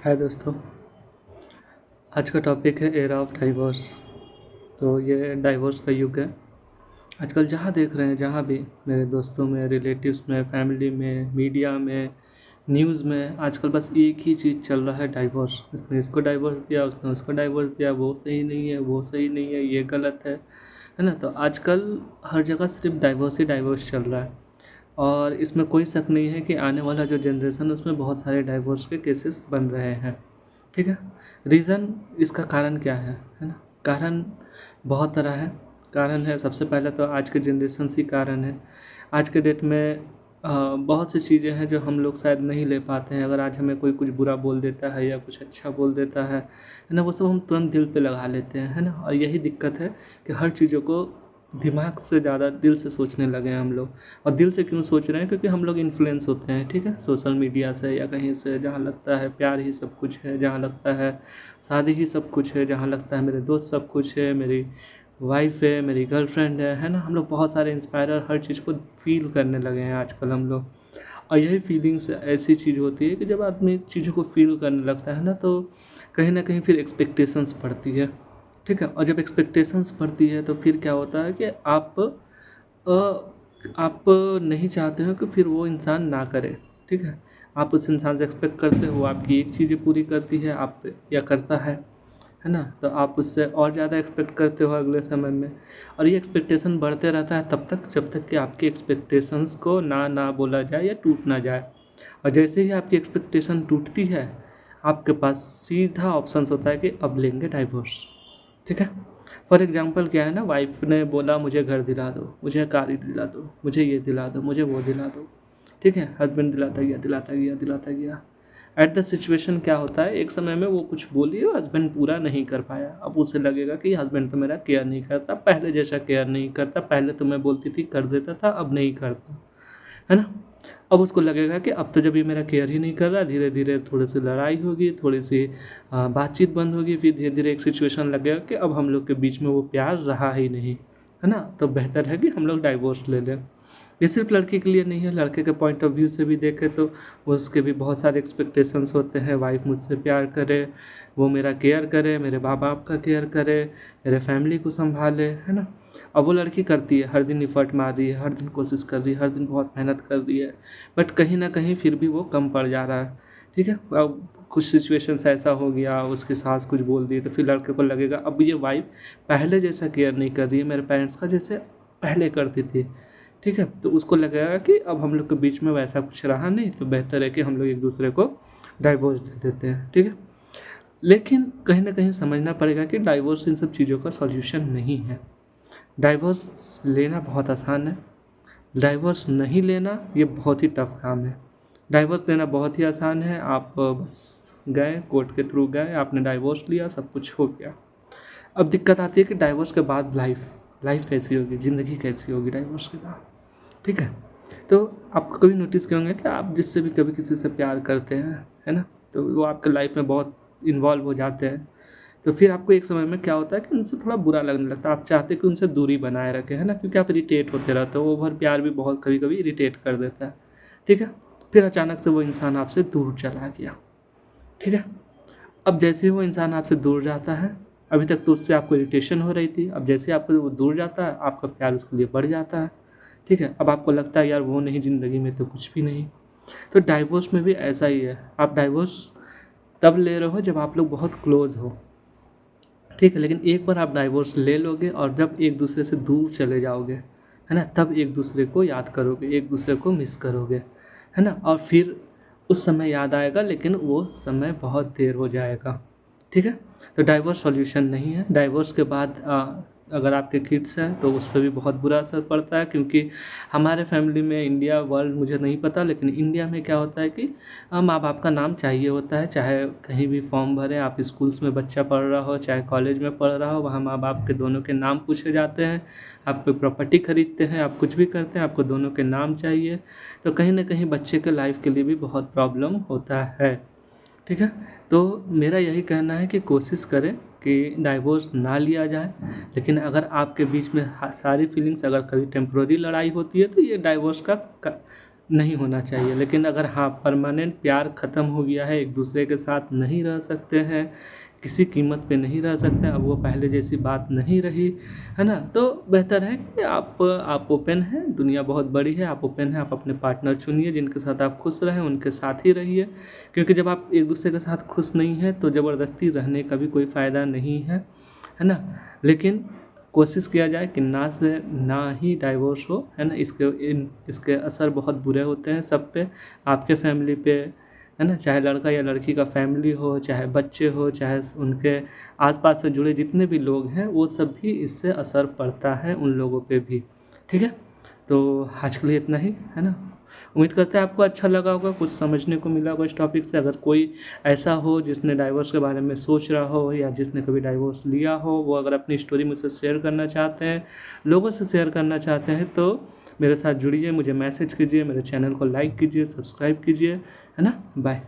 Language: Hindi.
हाय दोस्तों। आज का टॉपिक है एरा ऑफ डाइवोर्स। तो ये डाइवोर्स का युग है। आजकल जहाँ देख रहे हैं, जहाँ भी मेरे दोस्तों में, रिलेटिव्स में, फैमिली में, मीडिया में, न्यूज़ में, आजकल बस एक ही चीज़ चल रहा है, डाइवोर्स। इसने इसको डाइवोर्स दिया, उसने उसको डाइवोर्स दिया, वो सही नहीं है, वो सही नहीं है, ये गलत है ना। तो आजकल हर जगह सिर्फ डाइवोर्स ही डाइवोर्स चल रहा है। और इसमें कोई शक नहीं है कि आने वाला जो जनरेशन है उसमें बहुत सारे डाइवोर्स के केसेस बन रहे हैं। ठीक है। रीज़न, इसका कारण क्या है ना। कारण बहुत तरह है। कारण है, सबसे पहले तो आज के जनरेशन ही कारण है। आज के डेट में बहुत सी चीज़ें हैं जो हम लोग शायद नहीं ले पाते हैं। अगर आज हमें कोई कुछ बुरा बोल देता है या कुछ अच्छा बोल देता है ना, वो सब हम तुरंत दिल पे लगा लेते हैं, है ना। और यही दिक्कत है कि हर चीज़ों को दिमाग से ज़्यादा दिल से सोचने लगे हैं हम लोग। और दिल से क्यों सोच रहे हैं? क्योंकि हम लोग इन्फ्लुएंस होते हैं, ठीक है, सोशल मीडिया से या कहीं से, जहाँ लगता है प्यार ही सब कुछ है, जहाँ लगता है शादी ही सब कुछ है, जहाँ लगता है मेरे दोस्त सब कुछ है, मेरी वाइफ है, मेरी गर्लफ्रेंड है ना। हम लोग बहुत सारे इंस्पायर हर चीज़ को फील करने लगे हैं आजकल हम लोग। और यही फीलिंग्स ऐसी चीज़ होती है कि जब आदमी चीज़ों को फील करने लगता है ना, तो कहीं ना कहीं फिर एक्सपेक्टेशंस बढ़ती है। ठीक है। और जब एक्सपेक्टेशंस बढ़ती है तो फिर क्या होता है कि आप नहीं चाहते हो कि फिर वो इंसान ना करे। ठीक है। आप उस इंसान से एक्सपेक्ट करते हो, वो आपकी एक चीज़ें पूरी करती है आप पे या करता है ना। तो आप उससे और ज़्यादा एक्सपेक्ट करते हो अगले समय में। और ये एक्सपेक्टेशन बढ़ते रहता है तब तक जब तक कि आपकी एक्सपेक्टेशंस को ना बोला जाए या टूट ना जाए। और जैसे ही आपकी एक्सपेक्टेशन टूटती है, आपके पास सीधा ऑप्शंस होता है कि अब लेंगे डाइवोर्स। ठीक है। फॉर एग्जांपल क्या है ना, वाइफ ने बोला मुझे घर दिला दो, मुझे कार दिला दो, मुझे ये दिला दो, मुझे वो दिला दो। ठीक है। हस्बैंड दिलाता गया दिलाता गया दिलाता गया। एट द सिचुएशन क्या होता है, एक समय में वो कुछ बोली और हस्बैंड पूरा नहीं कर पाया। अब उसे लगेगा कि हस्बैंड तो मेरा केयर नहीं करता, पहले जैसा केयर नहीं करता, पहले तो मैं बोलती थी कर देता था, अब नहीं करता, है ना। अब उसको लगेगा कि अब तो जब ये मेरा केयर ही नहीं कर रहा, धीरे धीरे थोड़ी सी लड़ाई होगी, थोड़ी सी बातचीत बंद होगी, फिर धीरे धीरे एक सिचुएशन लगेगा कि अब हम लोग के बीच में वो प्यार रहा ही नहीं, है ना। तो बेहतर है कि हम लोग डाइवोर्स ले लें। ये सिर्फ लड़की के लिए नहीं है, लड़के के पॉइंट ऑफ व्यू से भी देखें तो उसके भी बहुत सारे एक्सपेक्टेशंस होते हैं। वाइफ मुझसे प्यार करे, वो मेरा केयर करे, मेरे माँ बाप का केयर करे, मेरे फैमिली को संभाले, है ना। अब वो लड़की करती है, हर दिन एफर्ट मार रही है, हर दिन कोशिश कर रही है, हर दिन बहुत मेहनत कर रही है, बट कहीं ना कहीं फिर भी वो कम पड़ जा रहा है। ठीक है। अब कुछ सिचुएशंस ऐसा हो गया, उसकी सास कुछ बोल दी, तो फिर लड़के को लगेगा अब ये वाइफ पहले जैसा केयर नहीं कर रही है, मेरे पेरेंट्स का जैसे पहले करती थी। ठीक है। तो उसको लगेगा कि अब हम लोग के बीच में वैसा कुछ रहा नहीं, तो बेहतर है कि हम लोग एक दूसरे को डाइवोर्स दे देते हैं। ठीक है। लेकिन कहीं ना कहीं समझना पड़ेगा कि डाइवोर्स इन सब चीज़ों का सॉल्यूशन नहीं है। डाइवोर्स लेना बहुत आसान है, डाइवोर्स नहीं लेना ये बहुत ही टफ काम है। डाइवोर्स लेना बहुत ही आसान है, आप बस गए कोर्ट के थ्रू गए, आपने डाइवोर्स लिया, सब कुछ हो गया। अब दिक्कत आती है कि डाइवोर्स के बाद लाइफ लाइफ कैसी होगी, ज़िंदगी कैसी होगी डाइवोर्स के बाद। ठीक है। तो आप कभी नोटिस किए होंगे कि आप जिससे भी कभी किसी से प्यार करते हैं, है ना, तो वो आपके लाइफ में बहुत इन्वॉल्व हो जाते हैं। तो फिर आपको एक समय में क्या होता है कि उनसे थोड़ा बुरा लगने लगता है, आप चाहते हैं कि उनसे दूरी बनाए रखें, है ना, क्योंकि आप इरिटेट होते रहते हो। ओवर प्यार भी बहुत कभी कभी इरिटेट कर देता है। ठीक है। फिर अचानक से वो इंसान आपसे दूर चला गया। ठीक है। अब जैसे ही वो इंसान आपसे दूर जाता है, अभी तक तो उससे आपको इरिटेशन हो रही थी, अब जैसे ही आपको वो दूर जाता है आपका प्यार उसके लिए बढ़ जाता है। ठीक है। अब आपको लगता है यार वो नहीं, ज़िंदगी में तो कुछ भी नहीं। तो डाइवोर्स में भी ऐसा ही है। आप डाइवोर्स तब ले रहे हो जब आप लोग बहुत क्लोज हो। ठीक है। लेकिन एक बार आप डाइवोर्स ले लोगे और जब एक दूसरे से दूर चले जाओगे, है ना, तब एक दूसरे को याद करोगे, एक दूसरे को मिस करोगे, है ना। और फिर उस समय याद आएगा, लेकिन वो समय बहुत देर हो जाएगा। ठीक है। तो डाइवोर्स सॉल्यूशन नहीं है। डाइवोर्स के बाद अगर आपके किड्स हैं तो उस पर भी बहुत बुरा असर पड़ता है, क्योंकि हमारे फैमिली में, इंडिया वर्ल्ड मुझे नहीं पता, लेकिन इंडिया में क्या होता है कि माँ बाप का नाम चाहिए होता है। चाहे कहीं भी फॉर्म भरें, आप स्कूल्स में बच्चा पढ़ रहा हो, चाहे कॉलेज में पढ़ रहा हो, वहाँ माँ बाप के दोनों के नाम पूछे जाते हैं। आप कोई प्रॉपर्टी खरीदते हैं, आप कुछ भी करते हैं, आपको दोनों के नाम चाहिए। तो कहीं ना कहीं बच्चे के लाइफ के लिए भी बहुत प्रॉब्लम होता है। ठीक है। तो मेरा यही कहना है कि कोशिश करें कि डाइवोर्स ना लिया जाए। लेकिन अगर आपके बीच में सारी फीलिंग्स, अगर कभी टेम्प्रोरी लड़ाई होती है तो ये डाइवोर्स का नहीं होना चाहिए। लेकिन अगर हाँ परमानेंट प्यार ख़त्म हो गया है, एक दूसरे के साथ नहीं रह सकते हैं, किसी कीमत पे नहीं रह सकते, अब वो पहले जैसी बात नहीं रही, है ना, तो बेहतर है कि आप ओपन हैं, दुनिया बहुत बड़ी है, आप ओपन हैं, आप अपने पार्टनर चुनिए जिनके साथ आप खुश रहें, उनके साथ ही रहिए। क्योंकि जब आप एक दूसरे के साथ खुश नहीं हैं तो ज़बरदस्ती रहने का भी कोई फ़ायदा नहीं है ना। लेकिन कोशिश किया जाए कि ना ही डाइवोर्स हो, है ना। इसके असर बहुत बुरे होते हैं सब पे, आपके फैमिली पे, है ना, चाहे लड़का या लड़की का फैमिली हो, चाहे बच्चे हो, चाहे उनके आसपास से जुड़े जितने भी लोग हैं, वो सब भी इससे असर पड़ता है उन लोगों पे भी। ठीक है, तो आज के लिए इतना ही, है ना। उम्मीद करते हैं आपको अच्छा लगा होगा, कुछ समझने को मिला होगा इस टॉपिक से। अगर कोई ऐसा हो जिसने डाइवोर्स के बारे में सोच रहा हो या जिसने कभी डाइवोर्स लिया हो, वो अगर अपनी स्टोरी मुझसे शेयर करना चाहते हैं, लोगों से शेयर करना चाहते हैं, तो मेरे साथ जुड़िए, मुझे मैसेज कीजिए, मेरे चैनल को लाइक कीजिए, सब्सक्राइब कीजिए, है ना। बाय।